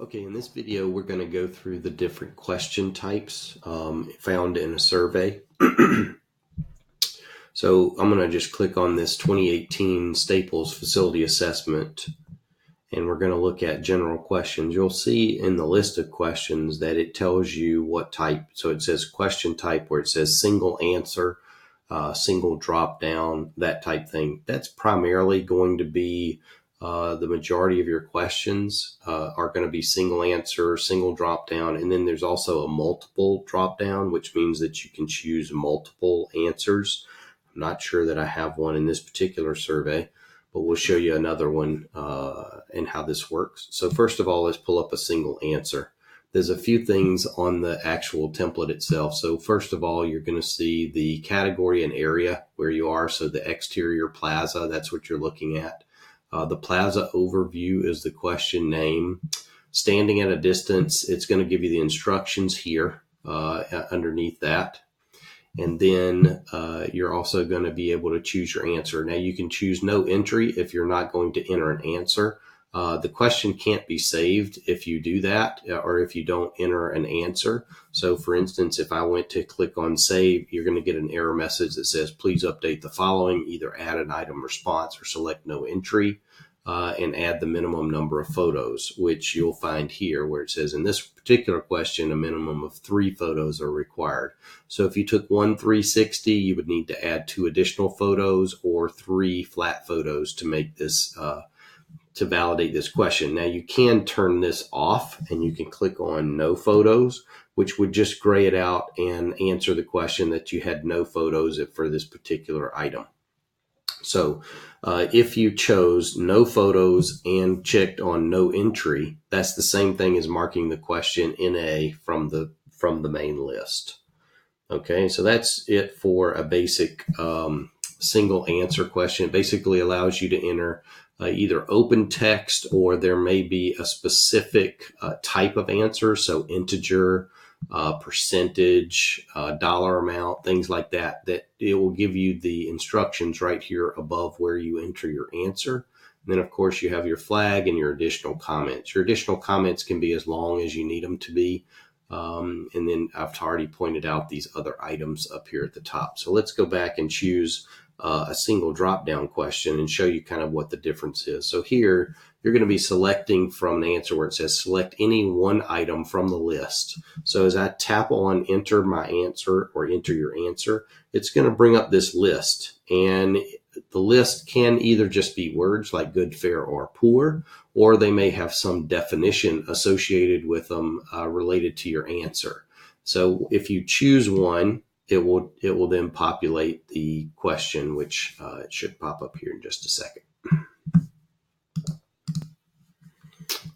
Okay, in this video, we're going to go through the different question types found in a survey. So I'm going to just click on this 2018 Staples Facility Assessment, and we're going to look at general questions. You'll see in the list of questions that it tells you what type. So it says question type where it says single answer, single drop down, that type thing. That's primarily going to be the majority of your questions are going to be single answer, single drop down, and then there's also a multiple drop down, which means that you can choose multiple answers. I'm not sure that I have one in this particular survey, but we'll show you another one and how this works. So first of all, let's pull up a single answer. There's a few things on the actual template itself. So first of all, you're going to see the category and area where you are. So the exterior plaza, that's what you're looking at. The plaza overview is the question name. Standing at a distance, it's going to give you the instructions here underneath that. And then you're also going to be able to choose your answer. Now you can choose no entry if you're not going to enter an answer. The question can't be saved if you do that or if you don't enter an answer. So for instance, if I went to click on save, you're going to get an error message that says, please update the following, either add an item response or select no entry. And add the minimum number of photos, which you'll find here where it says in this particular question, a minimum of 3 photos are required. So if you took one 360, you would need to add 2 additional photos or 3 flat photos to make this, to validate this question. Now you can turn this off and you can click on no photos, which would just gray it out and answer the question that you had no photos for this particular item. So if you chose no photos and checked on no entry, that's the same thing as marking the question NA from the main list. Okay, so that's it for a basic single answer question. It basically allows you to enter either open text or there may be a specific type of answer, so integer, percentage, dollar amount, things like that, that it will give you the instructions right here above where you enter your answer. And then of course you have your flag and your additional comments. Your additional comments can be as long as you need them to be. And then I've already pointed out these other items up here at the top. So let's go back and choose a single drop down question and show you kind of what the difference is. So here you're going to be selecting from an answer where it says select any one item from the list. So as I tap on enter my answer or enter your answer, it's going to bring up this list, and the list can either just be words like good, fair, or poor, or they may have some definition associated with them related to your answer. So if you choose one, it will then populate the question, which it should pop up here in just a second.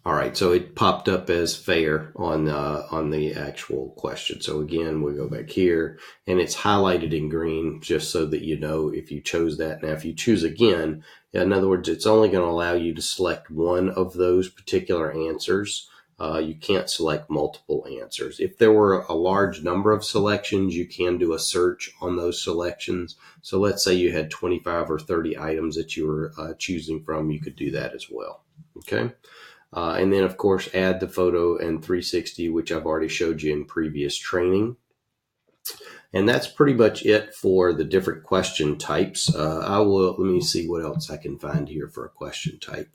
All right, so it popped up as fair on the actual question. So again, we'll go back here, and it's highlighted in green just so that you know if you chose that. Now, if you choose again, in other words, it's only going to allow you to select one of those particular answers. You can't select multiple answers. If there were a large number of selections, you can do a search on those selections. So let's say you had 25 or 30 items that you were choosing from, you could do that as well. Okay. And then of course, add the photo and 360, which I've already showed you in previous training. And that's pretty much it for the different question types. Let me see what else I can find here for a question type.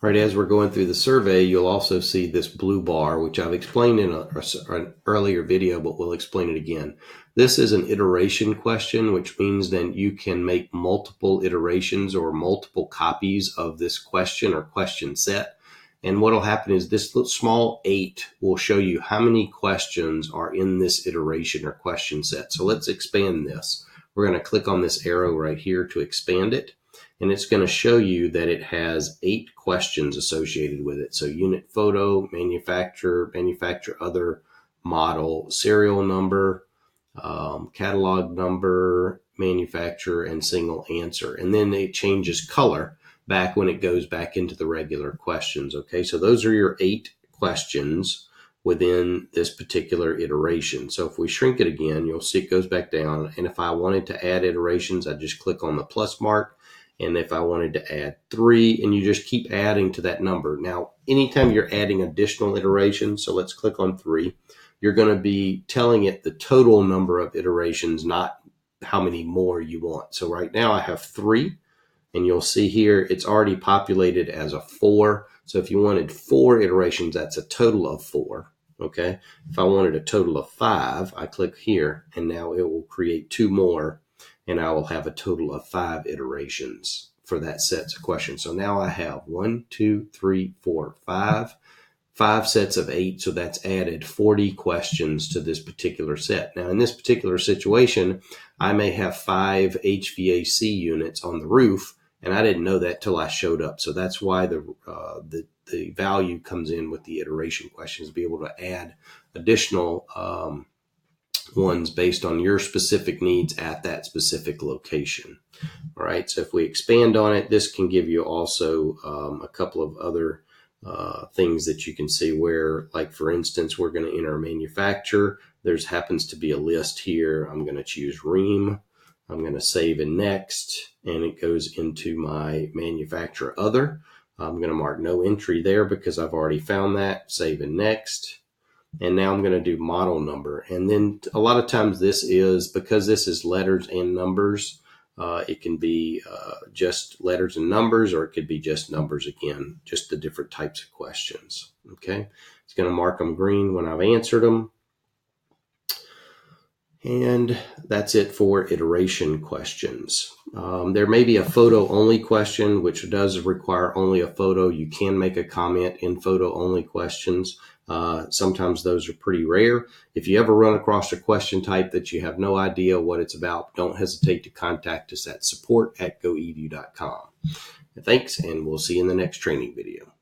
All right, as we're going through the survey, you'll also see this blue bar, which I've explained in an earlier video, but we'll explain it again. This is an iteration question, which means then you can make multiple iterations or multiple copies of this question or question set. And what will happen is this small 8 will show you how many questions are in this iteration or question set. So let's expand this. We're going to click on this arrow right here to expand it. And it's going to show you that it has 8 questions associated with it. So unit photo, manufacturer other, model, serial number, catalog number, manufacturer, and single answer. And then it changes color back when it goes back into the regular questions. Okay, so those are your 8 questions within this particular iteration. So if we shrink it again, you'll see it goes back down. And if I wanted to add iterations, I just click on the plus mark, And if I wanted to add 3, and you just keep adding to that number. Now, anytime you're adding additional iterations, so let's click on 3, you're going to be telling it the total number of iterations, not how many more you want. So right now I have 3, and you'll see here it's already populated as a 4. So if you wanted 4 iterations, that's a total of 4. Okay. If I wanted a total of 5, I click here, and now it will create 2 more, and I will have a total of 5 iterations for that set of questions. So now I have 1, 2, 3, 4, 5 sets of 8. So that's added 40 questions to this particular set. Now, in this particular situation, I may have 5 HVAC units on the roof, and I didn't know that till I showed up. So that's why the value comes in with the iteration questions, to be able to add additional ones based on your specific needs at that specific location. All right, so if we expand on it, this can give you also a couple of other things that you can see where, like for instance, we're going to enter a manufacturer. There's happens to be a list here. I'm going to choose Ream. I'm going to save and next, and it goes into my manufacturer other. I'm going to mark no entry there because I've already found that. Save and next. And now I'm going to do model number. And then a lot of times because this is letters and numbers, it can be just letters and numbers, or it could be just numbers again, just the different types of questions. Okay. It's going to mark them green when I've answered them. And that's it for iteration questions. There may be a photo only question, which does require only a photo. You can make a comment in photo only questions. Sometimes those are pretty rare. If you ever run across a question type that you have no idea what it's about, don't hesitate to contact us at support@goedu.com. Thanks, and we'll see you in the next training video.